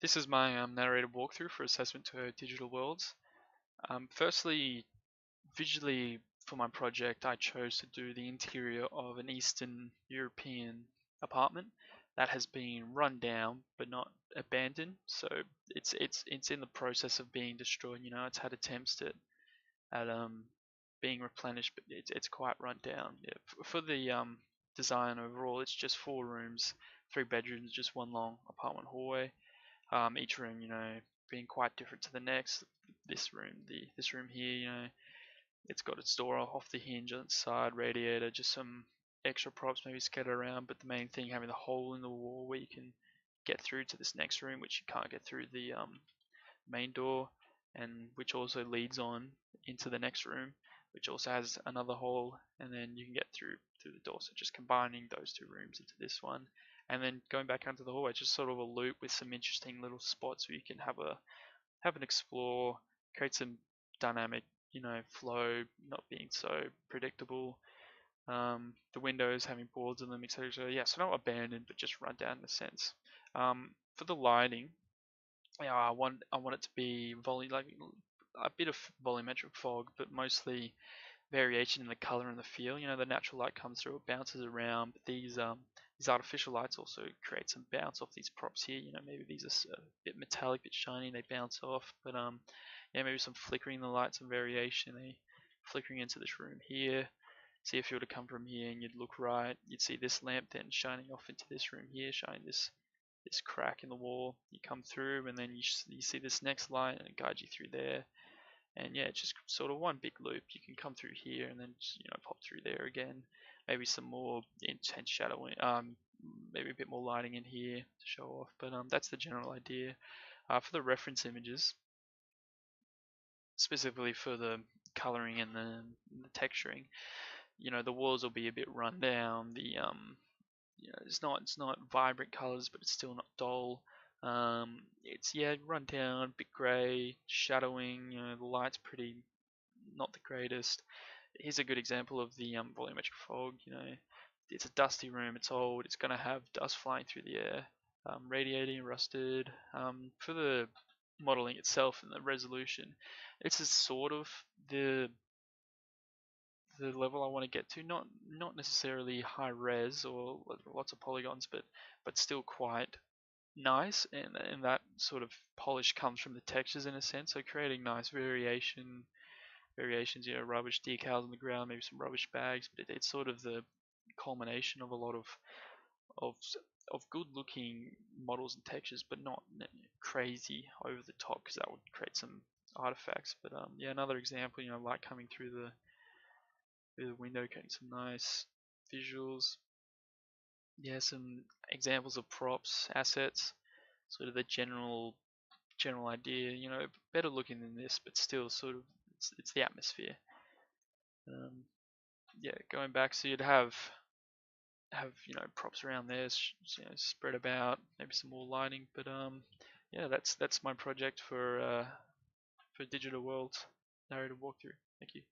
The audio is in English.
This is my narrated walkthrough for assessment to digital worlds. Firstly, visually for my project, I chose to do the interior of an Eastern European apartment that has been run down but not abandoned. So it's in the process of being destroyed. You know, it's had attempts at being replenished, but it's quite run down. Yeah. For the design overall, it's just 4 rooms, 3 bedrooms, just one long apartment hallway. Each room, being quite different to the next. This room here, it's got its door off the hinge on its side, radiator, just some extra props maybe scattered around, but the main thing having the hole in the wall where you can get through to this next room, which you can't get through the main door, and which also leads on into the next room, which also has another hole, and then you can get through the door. So just combining those 2 rooms into this one, and then going back onto the hallway, just sort of a loop with some interesting little spots where you can have an explore, create some dynamic, flow, not being so predictable. The windows having boards in them, etc. So yeah, so not abandoned, but just run down in a sense. For the lighting, yeah, I want it to be like a bit of volumetric fog, but mostly variation in the color and the feel. You know, the natural light comes through, it bounces around, but these artificial lights also create some bounce off these props here. You know, maybe these are a bit metallic, bit shiny, they bounce off, but yeah, maybe some flickering in the light, some variation. They flickering into this room here. See, if you were to come from here and you'd look right, you'd see this lamp then shining off into this room here, shining this crack in the wall. You come through, and then you see this next light, and it guides you through there. And yeah, it's just sort of one big loop. You can come through here and then just, pop through there again. Maybe some more intense shadowing. Maybe a bit more lighting in here to show off. But that's the general idea. For the reference images, specifically for the coloring and the texturing, the walls will be a bit run down. It's not vibrant colors, but it's still not dull. It's run down, bit grey, shadowing. The light's pretty not the greatest. Here's a good example of the volumetric fog. It's a dusty room. It's old. It's gonna have dust flying through the air, radiating, rusted. For the modeling itself and the resolution, it's a sort of the the level I want to get to. Not necessarily high res or lots of polygons, but still quite nice. And that sort of polish comes from the textures in a sense. So creating nice variations, rubbish decals on the ground, maybe some rubbish bags, but it's sort of the culmination of a lot of of good looking models and textures, but not crazy over the top, because that would create some artifacts. But yeah, another example, light coming through the window, getting some nice visuals. Yeah, some examples of props, assets, sort of the general idea. Better looking than this, but still sort of it's the atmosphere. Um, yeah, going back, so you'd have props around there, spread about, maybe some more lighting. But yeah, that's my project for Digital Worlds narrative walkthrough. Thank you.